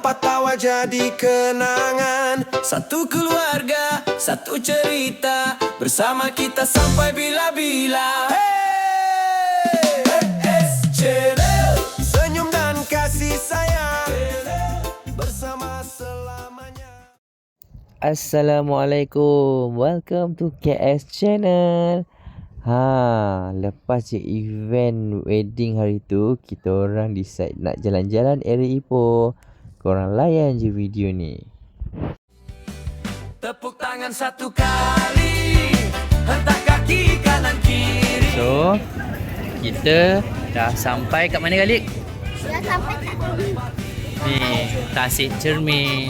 empat tawa jadi kenangan. Satu keluarga, satu cerita, bersama kita sampai bila-bila. Channel, senyum dan kasih sayang bersama selamanya. Assalamualaikum. Welcome to KS Channel. Lepas je event wedding hari tu, kita orang decide nak jalan-jalan area Ipoh. Korang layan je video ni. Tepuk tangan satu kali, hentak kaki kanan kiri. So, kita dah sampai kat mana Khalid? Dah sampai tak? Ni, Tasik Cermin.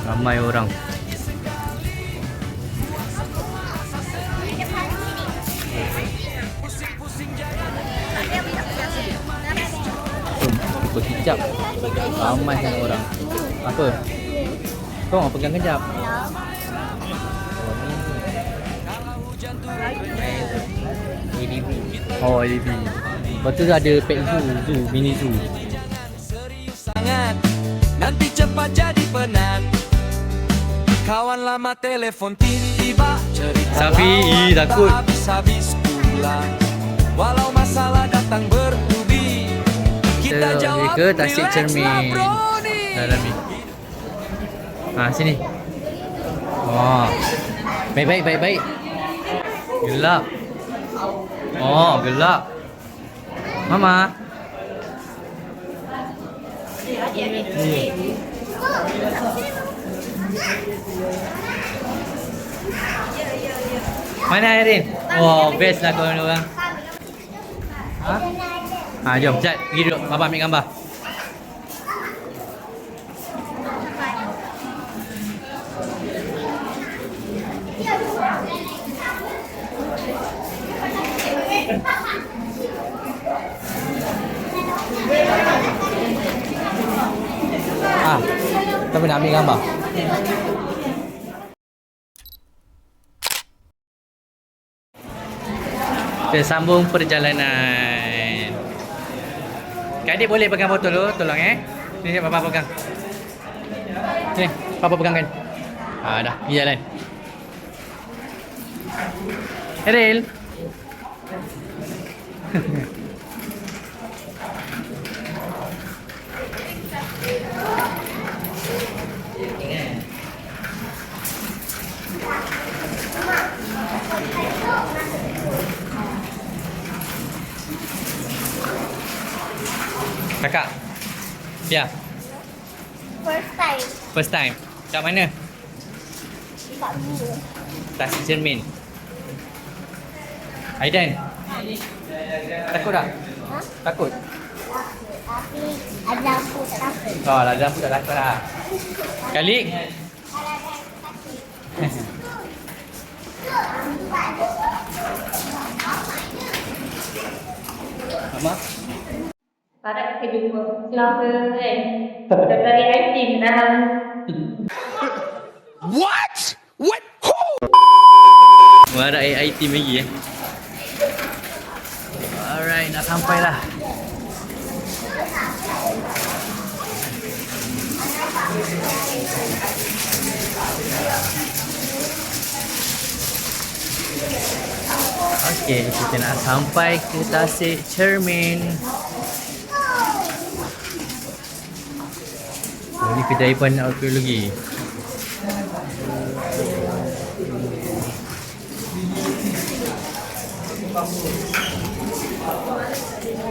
Ramai orang. Berkicap. Ramai sangat orang. Apa? Kau nak pegang kejap? Oh, ADV. Lepas tu ada pet zoo, mini zoo. Serius sangat, nanti cepat jadi penat. Kawan lama telepon tiba-tiba, cerita Safi, lawak takut. tak habis-habis pula. Walau masalah datang bertubi, kita Kita jawab ke Tasik relax Cermin. lah bro ni. Dalam ni. Sini. Oh. Baik. Gelap. Oh, gelap. Mama. Mana Airin? Oh, best lah korang orang. Jom, Jad. Pergi duduk. Papa ambil gambar. Kita nak ambil gambar. Kita sambung perjalanan. Kak Adik boleh pegang botol dulu, tolong Ni Papa pegang. Ni, Papa pegang kan. Dah, pergi jalan. Eril. Kakak. Ya. First time. Kat mana? Kat Mulu. Tasik Cermin. Aidan. Takut tak? Takut? Tapi ada lampu tak takut. Oh, ada lampu tak takut lah. Kalik. Mama. Para kita jumpa selama kita cari item dalam. What? What? Who? Ada AIT lagi Alright, nak sampai lah. Okay, kita nak sampai ke Tasik Cermin. Ini kedaian arkeologi.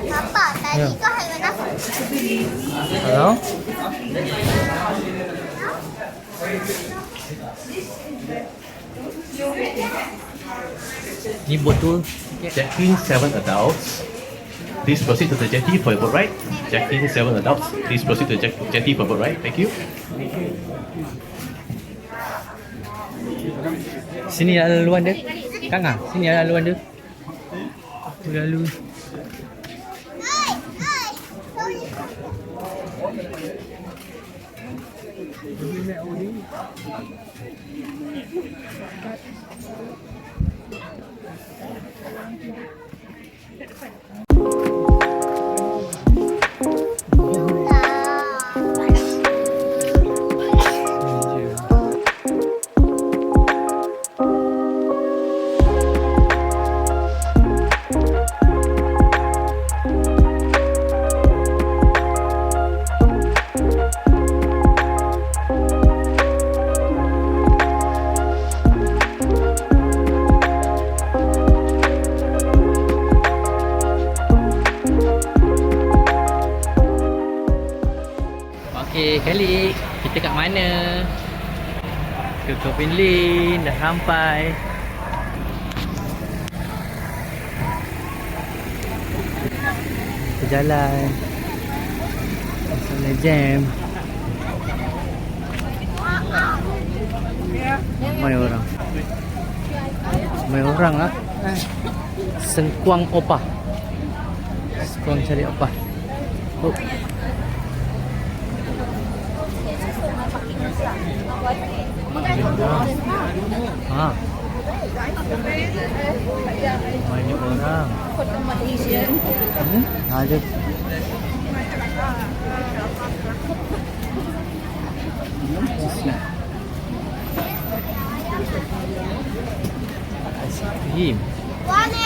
Papa, tadi tu haiwan apa? Hello? Ni botol. Check-in 7 adults. Please proceed to the jetty for your boat ride. Check-in 7 adults. Please proceed to the jetty for boat ride. Thank you. Sini ada laluan dia. Kang sini ada laluan dia. Lalu. Okey, Khalid, kita kat mana? Ke Coffin Lane, dah sampai. Berjalan. Sana jam. Ramai orang. Ramai orang lah. Sengkuang opah. Sengkuang cari opah. Oh. Ha. Banyak orang. Ada. Aiskrim. 玩呢？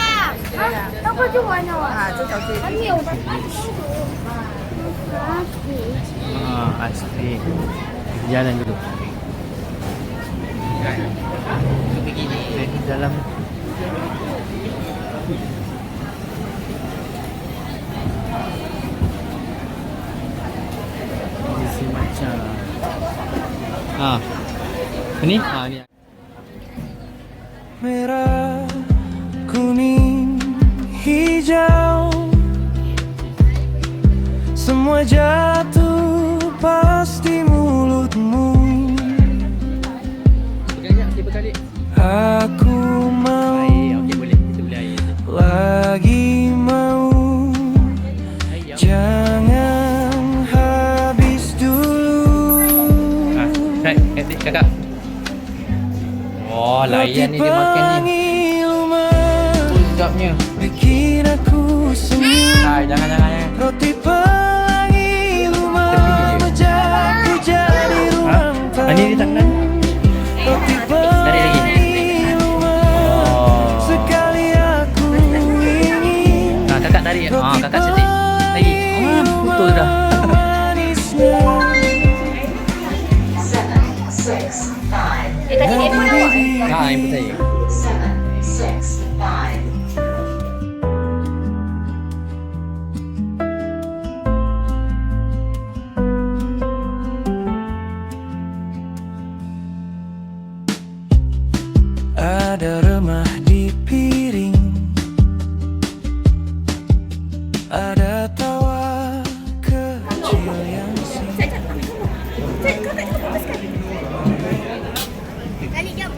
等会儿就玩呢。啊，这小鸡。还没有呢。 Aiskrim. Jalan dulu. Begini dalam. Isi macam. Ini? Ni. Merah, kuning, hijau, semua jatuh pas di mulutmu. Tiba kali. Aku mau, Okey, boleh. Kita boleh air. lagi mau, jangan habis dulu. Kakak. Oh, layan ni dia makan ni. Sedapnya. Bikin aku senyum. Jangan. Roti pelangi lumah menjaku jadi ruang tamu. Ini dia tak nak. Roti Tarik lagi. pelangi lumah sekali aku ingin. Kakak tarik. Kakak setik. Lagi. Putus dah. Manisnya Tadi handphone awak. Ibu saya. 7, 6, 5. ada remah di piring, ada tawa kecil yang Kali jom.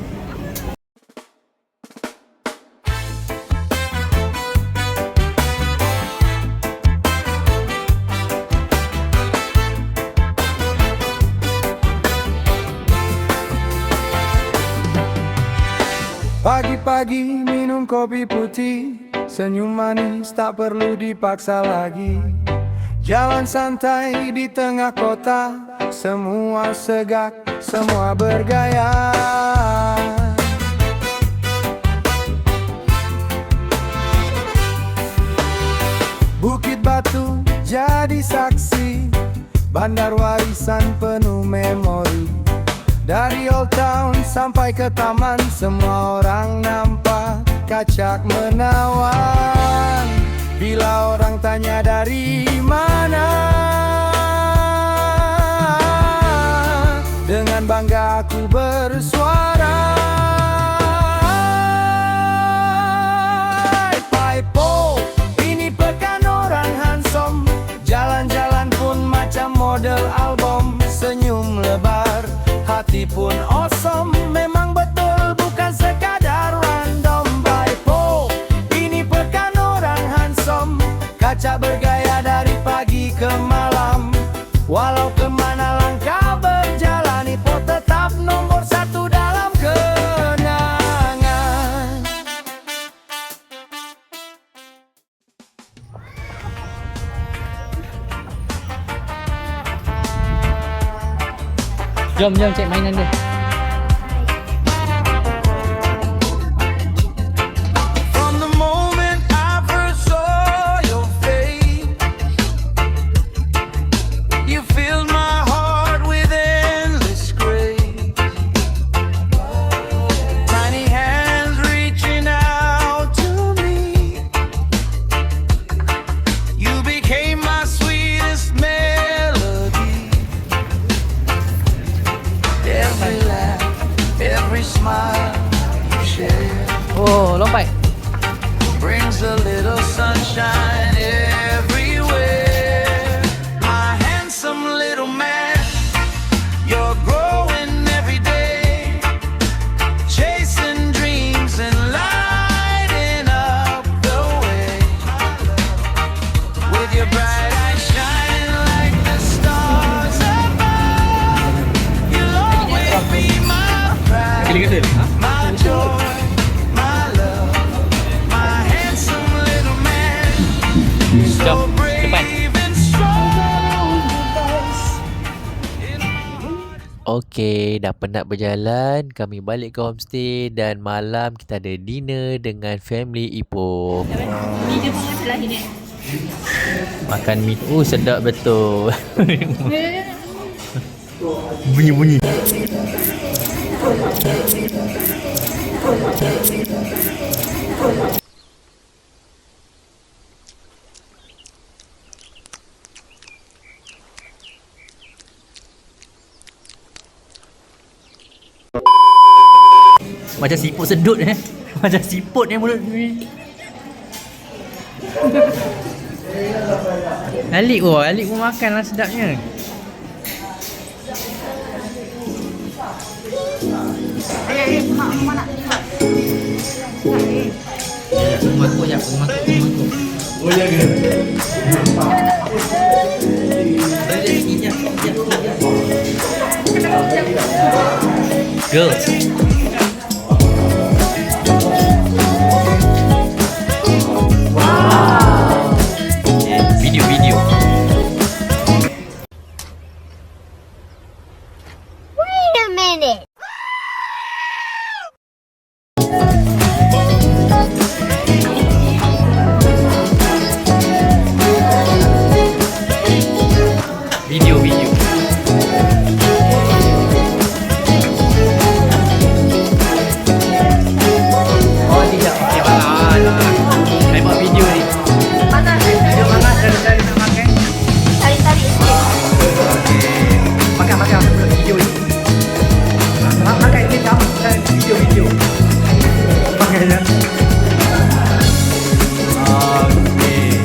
Pagi-pagi minum kopi putih, senyum manis tak perlu dipaksa lagi. Jalan santai di tengah kota, semua segak, semua bergaya. Bukit Batu jadi saksi, bandar warisan penuh memori. Dari Old Town sampai ke taman, semua orang nampak kacak menawan. Bila orang tanya dari mana, dengan bangga aku bersuara. Paipo, ini pekan orang handsome, jalan-jalan pun macam model album. Senyum lebar, hati pun awesome, memang betul bukan sekadar random. Paipo, ini pekan orang handsome, kaca bergaya dari pagi ke malam. Walau kemana langkah berjalan, Ipo tetap nomor satu dalam kenangan. Jom cek mainan dia. From the moment I first saw your face, you filled my heart with endless grace. Tiny hands reaching out to me, you became my sweetest melody. Jom, depan. Okey, dah penat berjalan. Kami balik ke homestay dan malam kita ada dinner dengan family Ipoh. Video pun masih lagi ni. Makan mi. Sedap betul. Bunyi-bunyi. Macam siput sedut Macam siput mulut ni. Alik pun makan lah sedapnya. Girls. Video. Wait a minute. Video. Oh tidak. Okey malah. Saya buat video ni. Video mana cari nak makan? Tarik-tarik sikit. Makan video ni. Makan ni jam video. Makan ya. Okey.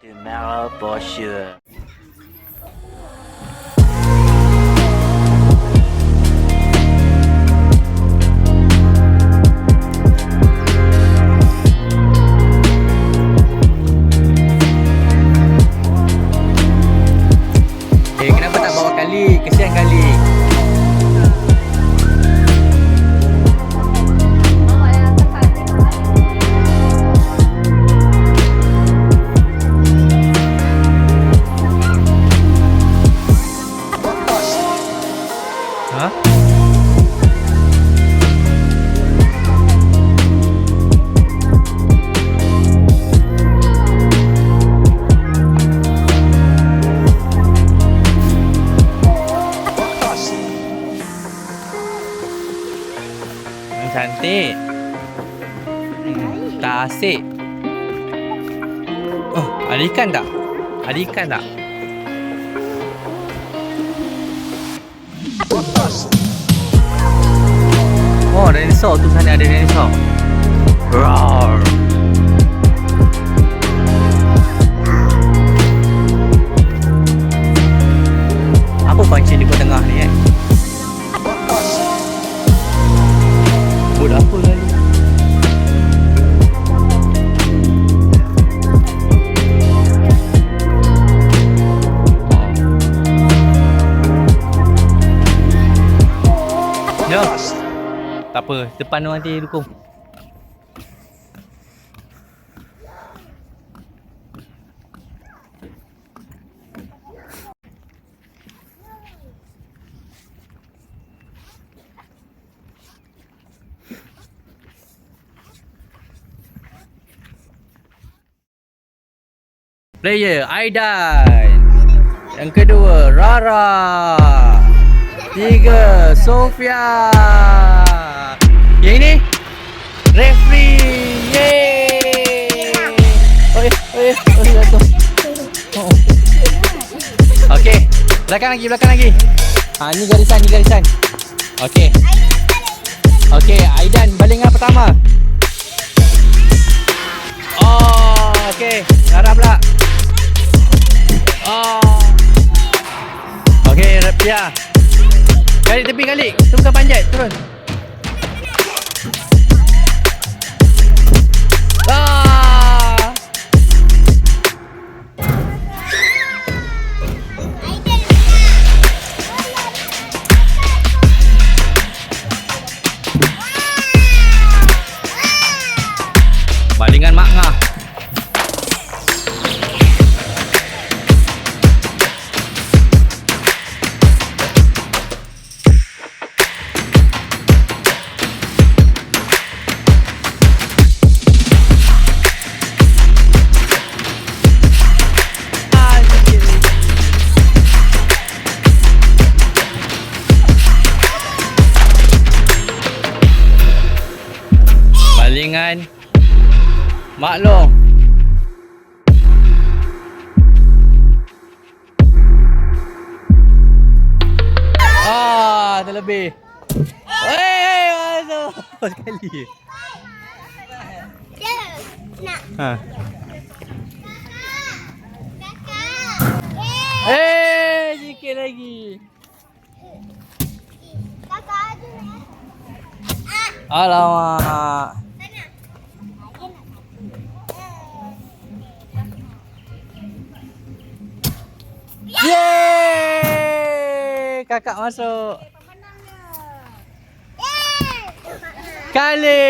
Tomorrow for sure. Kenapa tak bawa kali? Kesian kali. Cantik. Tak asyik. Oh, ada ikan tak? Oh, dinosaur tu sana ada dinosaur. Roar. Apa pancing di tengah ni Buat apa lalu? Jom. Tak apa, depan tu nanti dukung. Player Aidan. Yang kedua Rara. 3 Sofia. Yang ini referee. Yeay. Jatuh. Okey, belakang lagi. Ni garisan. Okey. Okey, Aidan balingan pertama. Oh, okey. Sarah pula. Oh. Okey, Pia. Kali tepi kali. Tu bukan panjat, turun. Ah. Balingan Mak Ngah. Balingan Mak Long. Terlebih. Masuk sekali. Sikit lagi. Alamak. Yeay! Kakak masuk. Kali.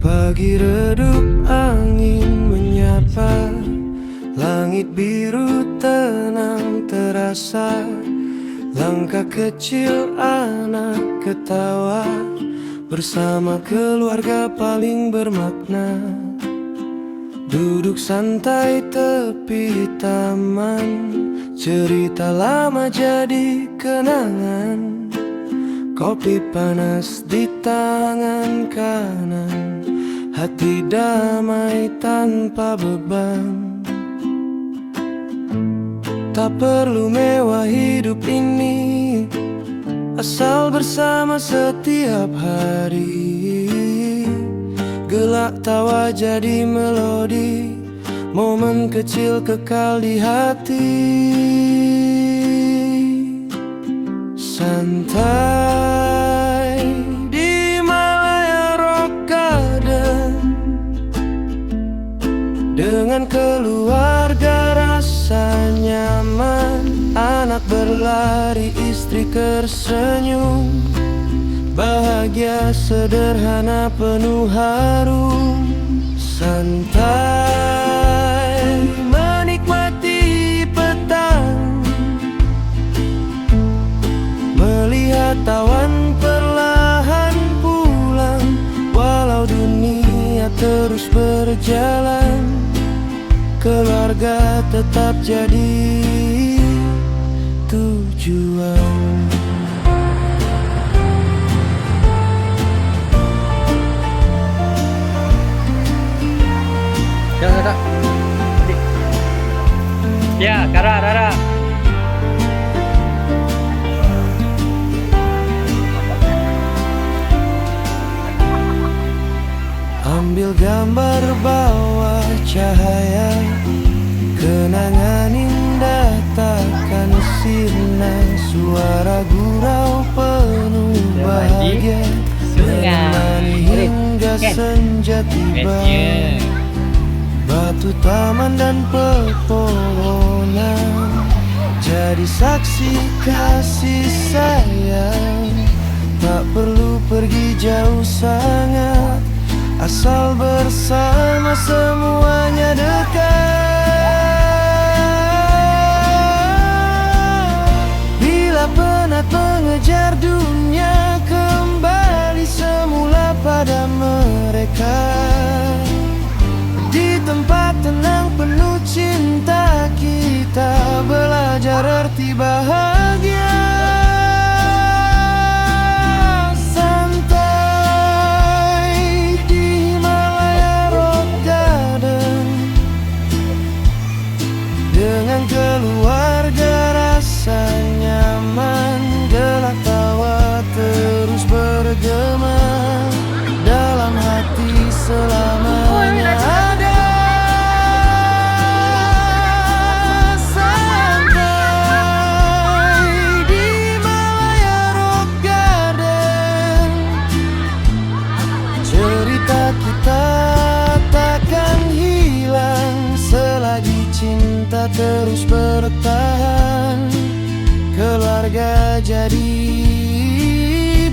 Pagi redup angin menyapa, langit biru tenang terasa, langkah kecil anak ketawa, bersama keluarga paling bermakna. Duduk santai tepi taman, cerita lama jadi kenangan. Kopi panas di tangan kanan, hati damai tanpa beban. Tak perlu mewah hidup ini, asal bersama setiap hari. Gelak tawa jadi melodi, momen kecil kekal di hati. Santai di Malaya Rock Garden, dengan keluarga rasa nyaman. Anak berlari, istri tersenyum, bahagia sederhana penuh harum. Santai menikmati petang, melihat awan perlahan pulang. Walau dunia terus berjalan, keluarga tetap jadi tujuan. Jangan kakak. Ya, Rara. Ambil gambar bawah cahaya, kenangan indah takkan sirna. Suara gurau penuh bahagia, menemani hingga senja tiba. Batu taman dan pepohonan jadi saksi kasih sayang. Tak perlu pergi jauh sangat, asal bersama semuanya dekat. bahagia. Santai di Himalaya Rock Garden, dengan keluarga rasa nyaman, gelak tawa terus bergema, dalam hati selamanya ada. Santai di Himalaya Rock Garden, cerita kita takkan hilang selagi cinta terus bertahan. Keluarga jadi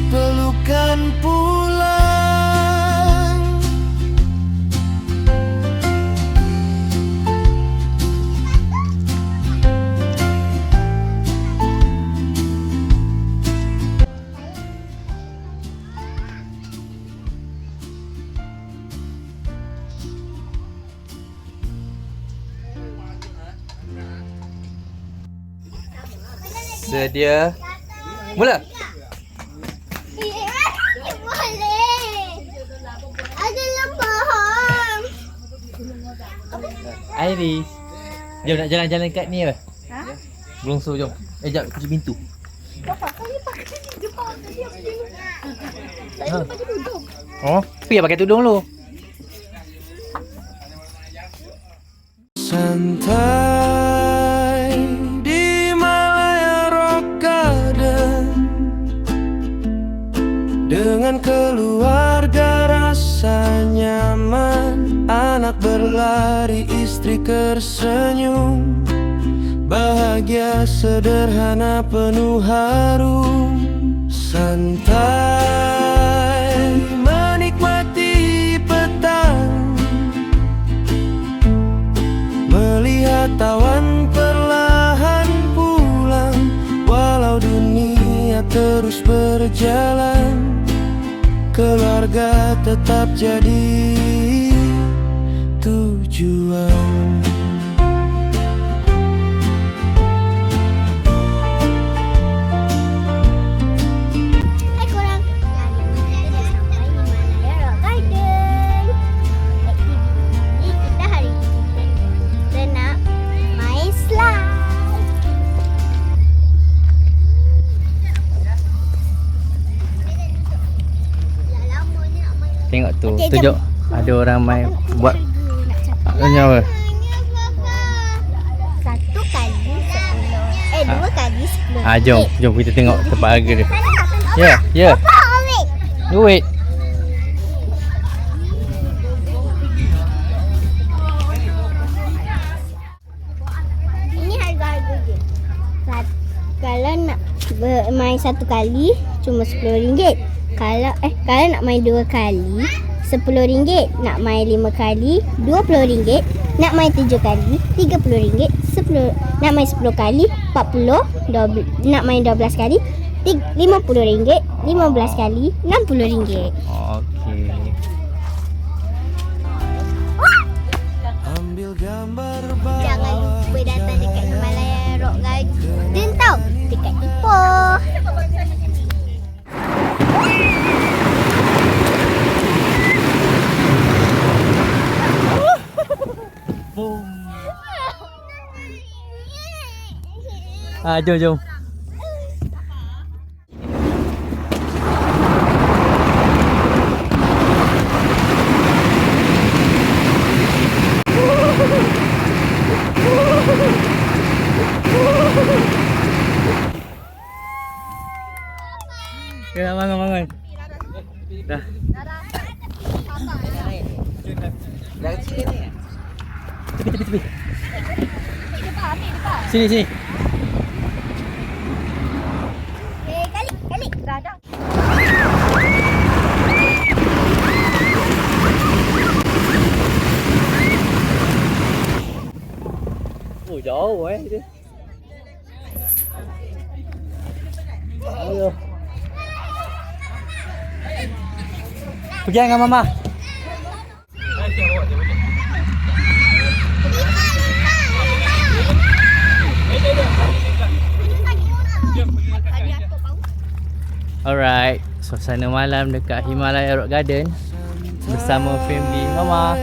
pelukan pulang. Sedia. Mula. Boleh. Ada lembahan. Iris. Jom nak jalan-jalan kat ni apa? Ha? Belongso jom. Jap kunci pintu. Bapak, saya pakai jepang tadi apa dia? Saya pakai tudung. Oh, pergi pakai tudung lu. Santai di Himalaya Rock Garden, dengan keluarga rasa nyaman, anak berlari, istri tersenyum, bahagia sederhana penuh harum. Santai menikmati petang, melihat awan perlahan pulang, walau dunia terus berjalan, keluarga tetap jadi tujuan. Hai korang. Kita dah sampai di Himalaya Rock Garden. Aktiviti kita hari ini, kita nak main slide. Dah lama ni nak main. Tengok tu. Okey, Tunjuk. jom. Ada orang main buat Nak capai. apa? Hanya satu kali 10. Dua kali 10. Jom. Jom kita tengok tempat harga dia. Sana. Ya, ya. Bapak, ambil. Duit. Ini harga-harga dia. Kalau nak main satu kali cuma RM10. Kalau nak main dua kali RM10. Nak main 5 kali RM20. Nak main 7 kali RM30. Nak main 10 kali RM40. Nak main 12 kali RM50. 15 kali RM60. Okey. Ambil gambar Jangan lupa datang dekat Himalaya Rock Garden tau. Dekat Ipoh. Jom jom. Ya, bangun. Dah. Tepi. Sini. Kali. Gadang. Oh, jauh dia. Ayo. Pergi dengan mama. Alright, suasana malam dekat Himalaya Rock Garden bersama family Mama.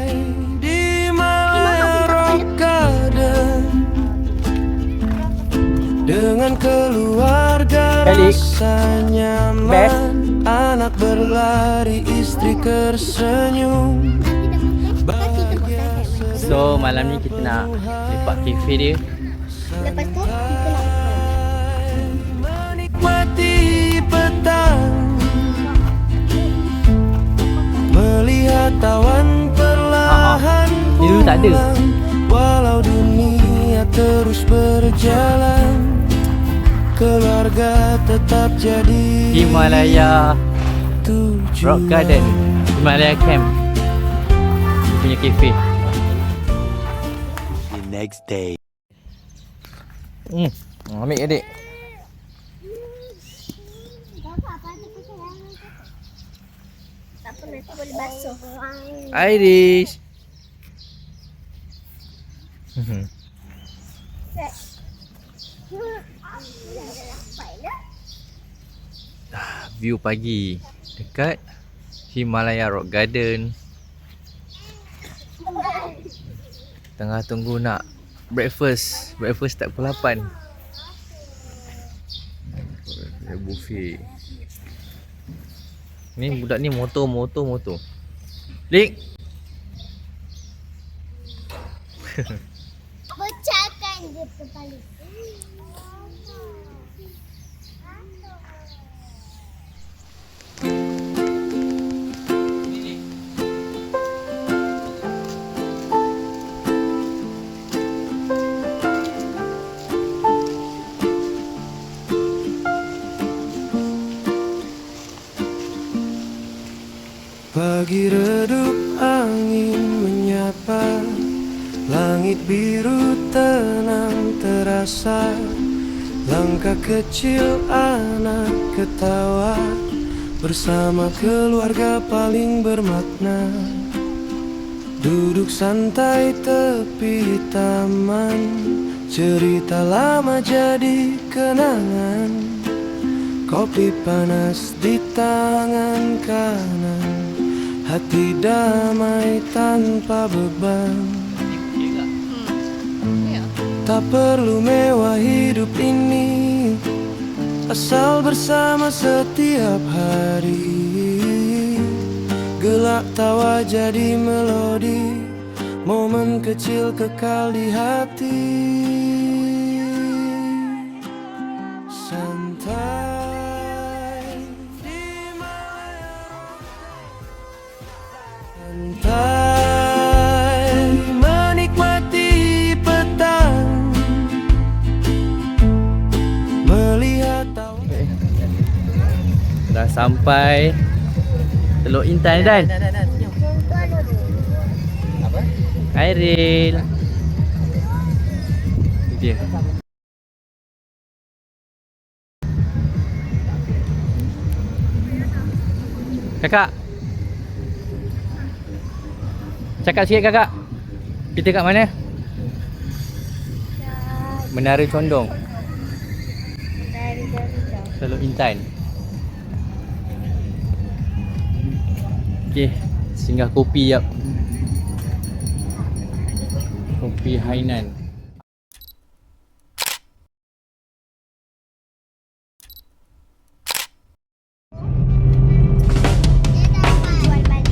Di Himalaya Rock Garden dengan keluarga Balik. rasa nyaman. Anak berlari, istri tersenyum. So malam ni kita nak lepak cafe dia. Lepas tu kita nak Menikmati petang, melihat awan perlahan Ni dulu tak ada. pulang. Walau dunia terus berjalan, keluarga tetap jadi Himalaya tujuan. Rock Garden, Himalaya Camp. Dia punya cafe. Ambil adik. tak apa, nanti boleh basuh. Irish. View pagi dekat Himalaya Rock Garden. Tengah tunggu nak breakfast. Breakfast tak pukul 8. Ada buffet. Ni budak ni motor. Lik. Pecahkan dia kepala. Pagi redup angin menyapa, langit biru tenang terasa. Langkah kecil anak ketawa, bersama keluarga paling bermakna. Duduk santai tepi taman, cerita lama jadi kenangan. Kopi panas di tangan kanan, hati damai tanpa beban. Tak perlu mewah hidup ini, asal bersama setiap hari. Gelak tawa jadi melodi, momen kecil kekal di hati. Santai di santai menikmati petang, melihat awan. Dah sampai Teluk Intan Dan. Apa? Airil. Itu dia. Kakak. Cakap sikit kakak. Kita kat mana? Menara Condong. Teluk Intan. Okey, singgah kopi jap. Kopi Hainan. Jual balik.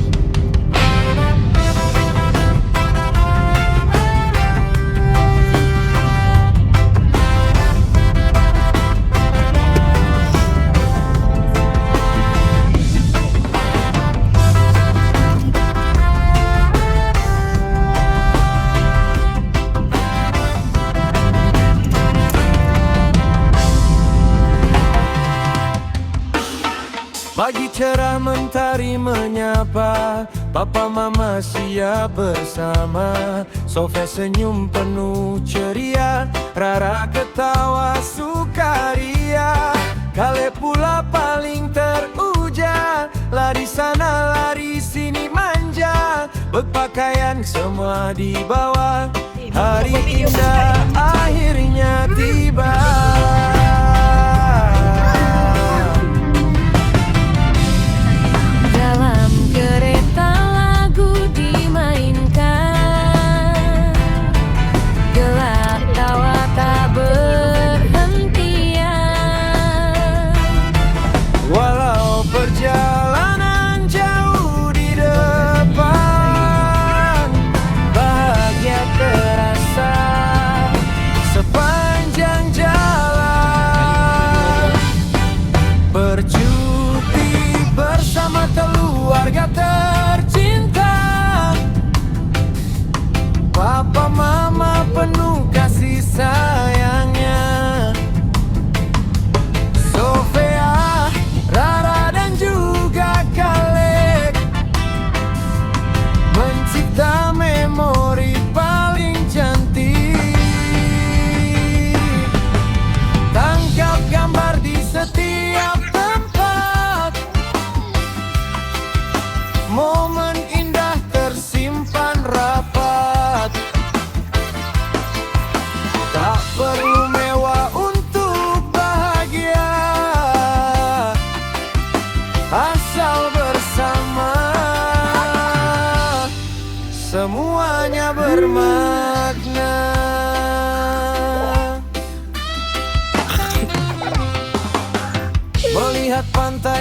Pagi cerah mentari menyapa, papa mama siap bersama. Sofia senyum penuh ceria, Rara ketawa sukaria. Kale pula paling teruja, lari sana lari sini manja. Berpakaian semua di bawah, hari indah akhirnya tiba.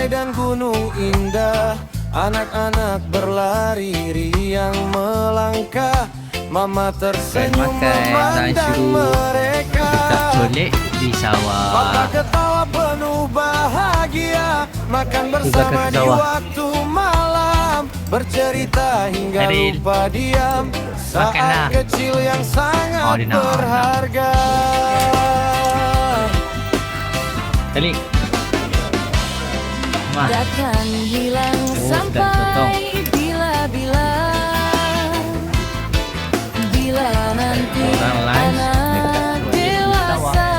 pantai dan gunung indah. Anak-anak berlari riang melangkah. Mama tersenyum memandang mereka. Buka colek di sawah. Papa ketawa penuh bahagia. Makan bersama di waktu malam. Bercerita hingga Adil. lupa diam. Makanlah. Saat kecil yang sangat dia nak. berharga. Telik. Wah. Takkan hilang sampai bila-bila. Bila nanti Orang lunch anak dewasa,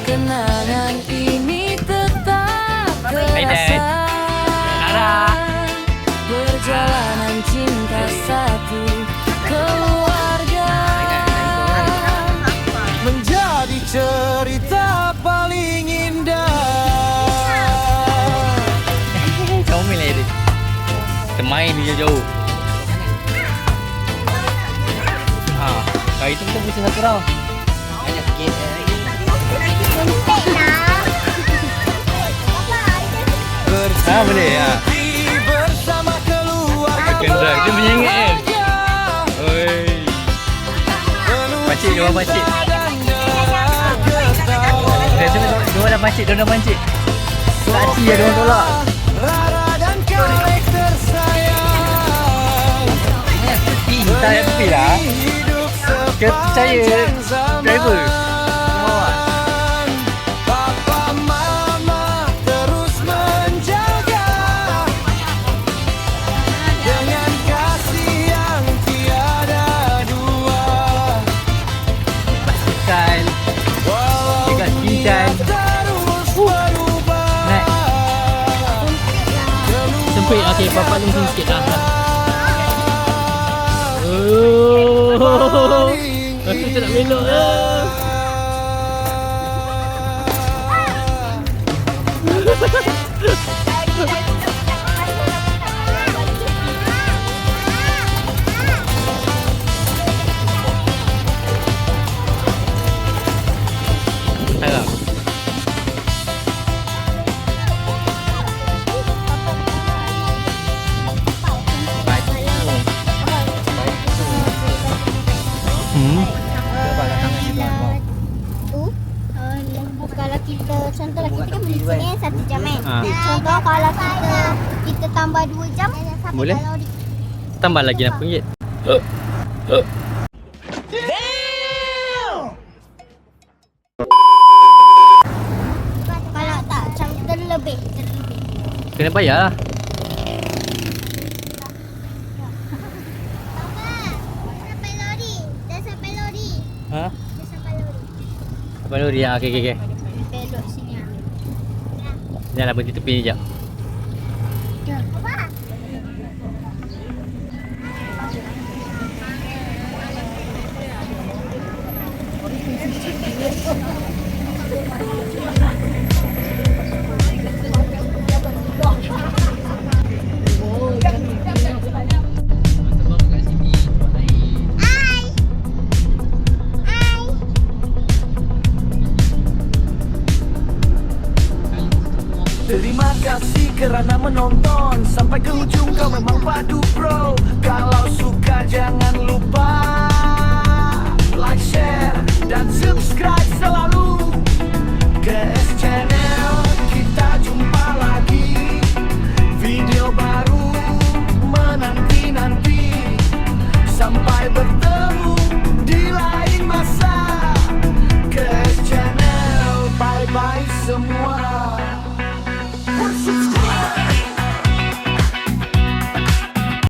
kenangan ini tetap terasa. Perjalanan cinta satu keluarga. Menjadi cerita paling indah. Kau main lah dia. Kita main dia jauh. Kali tu kita pusing satu round. Banyak sikit. Boleh ya. Bersama keluarga. Akan drag. Dia menyengit kan. Oi. Pakcik, dia pakcik. Dia dah pakcik, dia dah pakcik. Tak hati lah dia orang tolak. Rara dan Kalek tersayang. Tak happy lah. Kita percaya driver. Papa mama terus menjaga dengan kasih yang tiada dua. Basikal. Dekat Bintan. Terus berubah. Naik. Sempit. Okey, papa tunggu sikit lah. Oh. Aku tak nak belok lah. Harap. Kalau kita contohlah kita kan beli sini 1 jam kan. Ha. Contoh kalau kita tambah 2 jam sampai Boleh. kalori. Tambah lagi RM6. Kalau tak macam terlebih. Kena bayar lah. Sampai lori. Dah sampai lori. Ha? Dah sampai lori. Abang Nuri. Okey. Belok sini. Janganlah berhenti tepi ni sekejap. Apa? Terima kasih kerana menonton. Sampai ke ujung kau memang padu bro. Kalau suka jangan lupa